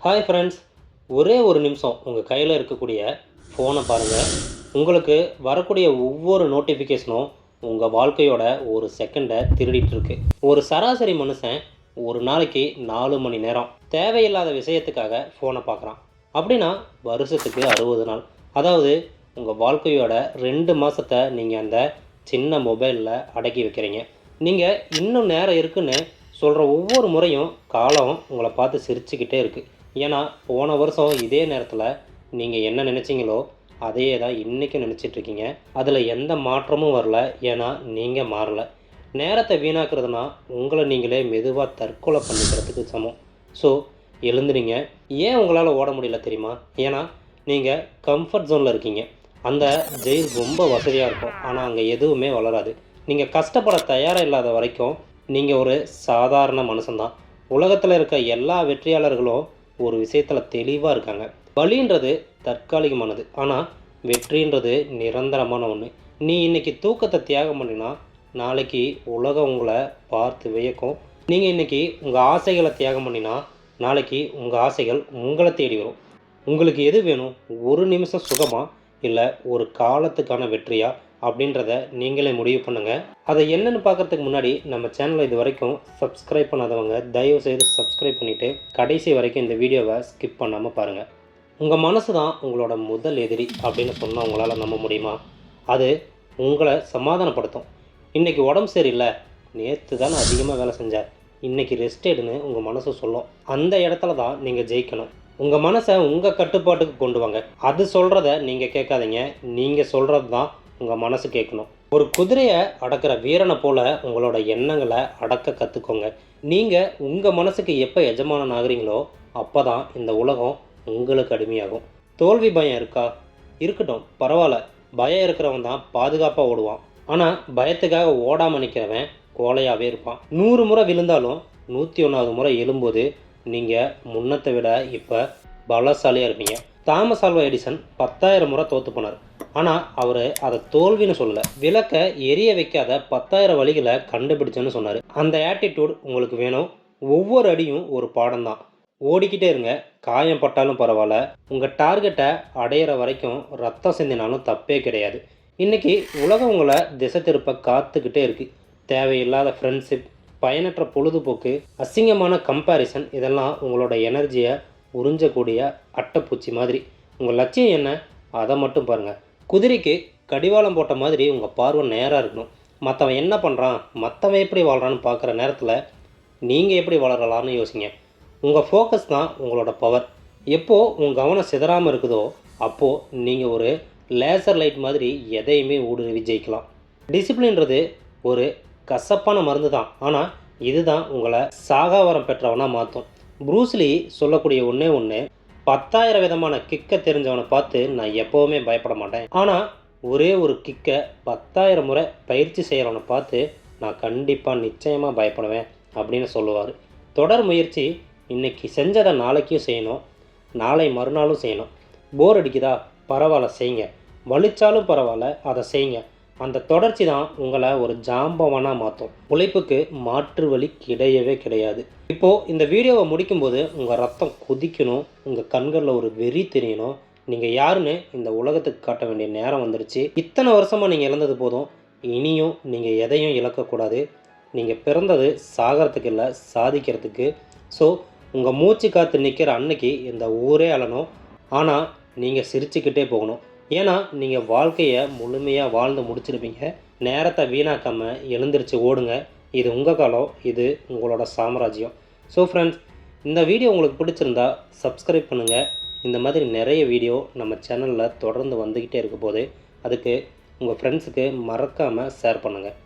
Hi friends, ஒரே ஒரு நிமிஷம் உங்கள் கையில் இருக்கக்கூடிய ஃபோனை பாருங்கள். உங்களுக்கு வரக்கூடிய ஒவ்வொரு நோட்டிஃபிகேஷனும் உங்கள் வாழ்க்கையோட ஒரு செகண்டை திருடிட்டுருக்கு. ஒரு சராசரி மனுஷன் ஒரு நாளைக்கு 4 மணி நேரம் தேவையில்லாத விஷயத்துக்காக ஃபோனை பார்க்குறான். அப்படின்னா வருஷத்துக்கு 60 நாள், அதாவது உங்கள் வாழ்க்கையோட 2 மாதத்தை நீங்கள் அந்த சின்ன மொபைலில் அடக்கி வைக்கிறீங்க. நீங்கள் இன்னும் நேரம் இருக்குன்னு சொல்கிற ஒவ்வொரு முறையும் காலம் உங்களை பார்த்து சிரிச்சுக்கிட்டே இருக்குது. ஏன்னா போன வருஷம் இதே நேரத்தில் நீங்கள் என்ன நினச்சிங்களோ அதையே தான் இன்றைக்கும் நினச்சிட்ருக்கீங்க. அதில் எந்த மாற்றமும் வரல, ஏன்னா நீங்கள் மாறலை. நேரத்தை வீணாக்குறதுனா உங்களை நீங்களே மெதுவாக தற்கொலை பண்ணிக்கிறதுக்கு சமம். ஸோ எழுந்துறீங்க. ஏன் உங்களால் ஓட முடியல தெரியுமா? ஏன்னா நீங்கள் கம்ஃபர்ட் ஜோனில் இருக்கீங்க. அந்த ஜெயில் ரொம்ப வசதியாக இருக்கும், ஆனால் அங்கே எதுவுமே வளராது. நீங்கள் கஷ்டப்பட தயாராக இல்லாத வரைக்கும் நீங்கள் ஒரு சாதாரண மனுஷன்தான். உலகத்தில் இருக்க எல்லா வெற்றியாளர்களும் ஒரு விஷயத்தில் தெளிவாக இருக்காங்க. வலின்றது தற்காலிகமானது, ஆனால் வெற்றின்றது நிரந்தரமான ஒன்று. நீ இன்றைக்கி தூக்கத்தை தியாகம் பண்ணினா நாளைக்கு உலகம் உங்களை பார்த்து வியக்கும். நீங்கள் இன்றைக்கி உங்கள் ஆசைகளை தியாகம் பண்ணினா நாளைக்கு உங்கள் ஆசைகள் உங்களை தேடி வரும். உங்களுக்கு எது வேணும்? ஒரு நிமிஷம் சுகமா, இல்லை ஒரு காலத்துக்கான வெற்றியா அப்படின்றத நீங்களே முடிவு பண்ணுங்கள். அதை என்னென்னு பார்க்குறதுக்கு முன்னாடி நம்ம சேனலை இது வரைக்கும் சப்ஸ்கிரைப் பண்ணாதவங்க தயவுசெய்து சப்ஸ்கிரைப் பண்ணிவிட்டு கடைசி வரைக்கும் இந்த வீடியோவை ஸ்கிப் பண்ணாமல் பாருங்கள். உங்கள் மனசு தான் உங்களோட முதல் எதிரி அப்படின்னு சொன்னால் உங்களால் நம்ப முடியுமா? அது உங்களை சமாதானப்படுத்தும். இன்றைக்கி உடம்பு சரியில்லை, நேற்று தானே அதிகமாக வேலை செஞ்சார், இன்றைக்கி ரெஸ்ட் எடுன்னு உங்கள் மனசு சொல்லும். அந்த இடத்துல தான் நீங்கள் ஜெயிக்கணும். உங்கள் மனசை உங்கள் கட்டுப்பாட்டுக்கு கொண்டு வாங்க. அது சொல்கிறத நீங்கள் கேட்காதீங்க, நீங்கள் சொல்கிறது தான் உங்கள் மனசு கேட்கணும். ஒரு குதிரையை அடக்கிற வீரனை போல் உங்களோட எண்ணங்களை அடக்க கற்றுக்கோங்க. நீங்கள் உங்கள் மனசுக்கு எப்போ எஜமானன் ஆகுறீங்களோ அப்போ தான் இந்த உலகம் உங்களுக்கு அடிமையாகும். தோல்வி பயம் இருக்கா? இருக்கட்டும், பரவாயில்ல. பயம் இருக்கிறவன் தான் பாதுகாப்பாக ஓடுவான். ஆனால் பயத்துக்காக ஓடாமல் நிற்கிறவன் கோலையாகவே இருப்பான். 100 முறை விழுந்தாலும் 101வது முறை எழும்போது நீங்கள் முன்னத்தை விட இப்போ பலசாலியாக இருப்பீங்க. தாமஸ் ஆல்வா எடிசன் 10,000 முறை தோற்று போனார், ஆனால் அவர் அதை தோல்வின்னு சொல்லலை, விளக்க எரிய வைக்காத 10,000 வழிகளை கண்டுபிடிச்சேன்னு சொன்னார். அந்த ஆட்டிடியூட் உங்களுக்கு வேணும். ஒவ்வொரு அடியும் ஒரு பாடம் தான். ஓடிக்கிட்டே இருங்க, காயம் பட்டாலும் பரவாயில்ல. உங்கள் டார்கெட்டை அடையிற வரைக்கும் ரத்தம் சிந்தினாலும் தப்பே கிடையாது. இன்றைக்கி உலகம் உங்களை திசை திருப்ப காத்துக்கிட்டே இருக்குது. தேவையில்லாத ஃப்ரெண்ட்ஷிப், பயனற்ற பொழுதுபோக்கு, அசிங்கமான கம்பேரிசன், இதெல்லாம் உங்களோட எனர்ஜியை உறிஞ்சக்கூடிய அட்டைப்பூச்சி மாதிரி. உங்கள் லட்சியம் என்ன, அதை மட்டும் பாருங்கள். குதிரைக்கு கடிவாளம் போட்ட மாதிரி உங்கள் பார்வை நேராக இருக்கணும். மற்றவன் என்ன பண்ணுறான், மற்றவன் எப்படி வாழ்கிறான்னு பார்க்குற நேரத்தில் நீங்கள் எப்படி வளரலான்னு யோசிங்க. உங்கள் ஃபோக்கஸ் தான் உங்களோட பவர். எப்போது உங்கள் கவனம் சிதறாமல் இருக்குதோ அப்போது நீங்கள் ஒரு லேசர் லைட் மாதிரி எதையுமே ஊடுருவி ஜெயிக்கலாம். டிசிப்ளின்றது ஒரு கசப்பான மருந்து தான், ஆனால் இதுதான் உங்களை சாகாவரம் பெற்றவனாக மாற்றும். ப்ரூஸ்லி சொல்லக்கூடிய ஒன்றே ஒன்று, 10,000 விதமான கிக்கை தெரிஞ்சவனை பார்த்து நான் எப்போவுமே பயப்பட மாட்டேன், ஆனால் ஒரே ஒரு கிக்கை 10,000 முறை பயிற்சி செய்கிறவனை பார்த்து நான் கண்டிப்பாக நிச்சயமாக பயப்படுவேன் அப்படின்னு சொல்லுவார். தொடர் முயற்சி. இன்றைக்கி செஞ்சதை நாளைக்கும் செய்யணும், நாளை மறுநாளும் செய்யணும். போர் அடிக்குதா? பரவாயில்ல, செய்யுங்க. வலிச்சாலும் பரவாயில்ல, அதை செய்யுங்க. அந்த தொடர்ச்சி தான் உங்களை ஒரு ஜாம்பவானாக மாற்றும். உழைப்புக்கு மாற்று வழி கிடையவே கிடையாது. இப்போது இந்த வீடியோவை முடிக்கும்போது உங்கள் ரத்தம் கொதிக்கணும், உங்கள் கண்களில் ஒரு வெறி தெரியணும். நீங்கள் யாருன்னு இந்த உலகத்துக்கு காட்ட வேண்டிய நேரம் வந்துடுச்சு. இத்தனை வருஷமாக நீங்கள் இழந்தது போதும். இனியும் நீங்கள் எதையும் இழக்கக்கூடாது. நீங்கள் பிறந்தது சாகிறதுக்கு இல்லை, சாதிக்கிறதுக்கு. ஸோ உங்கள் மூச்சு காற்று நிற்கிற அன்னைக்கு இந்த ஊரே அழணும், ஆனால் நீங்கள் சிரிச்சுக்கிட்டே போகணும். ஏன்னா நீங்கள் வாழ்க்கையை முழுமையாக வாழ்ந்து முடிச்சிருப்பீங்க. நேரத்தை வீணாக்காமல் எழுந்திரிச்சு ஓடுங்க. இது உங்கள் காலம், இது உங்களோட சாம்ராஜ்யம். ஸோ ஃப்ரெண்ட்ஸ், இந்த வீடியோ உங்களுக்கு பிடிச்சிருந்தா சப்ஸ்கிரைப் பண்ணுங்கள். இந்த மாதிரி நிறைய வீடியோ நம்ம சேனலில் தொடர்ந்து வந்துக்கிட்டே இருக்க போது அதுக்கு உங்கள் ஃப்ரெண்ட்ஸுக்கு மறக்காமல் ஷேர் பண்ணுங்கள்.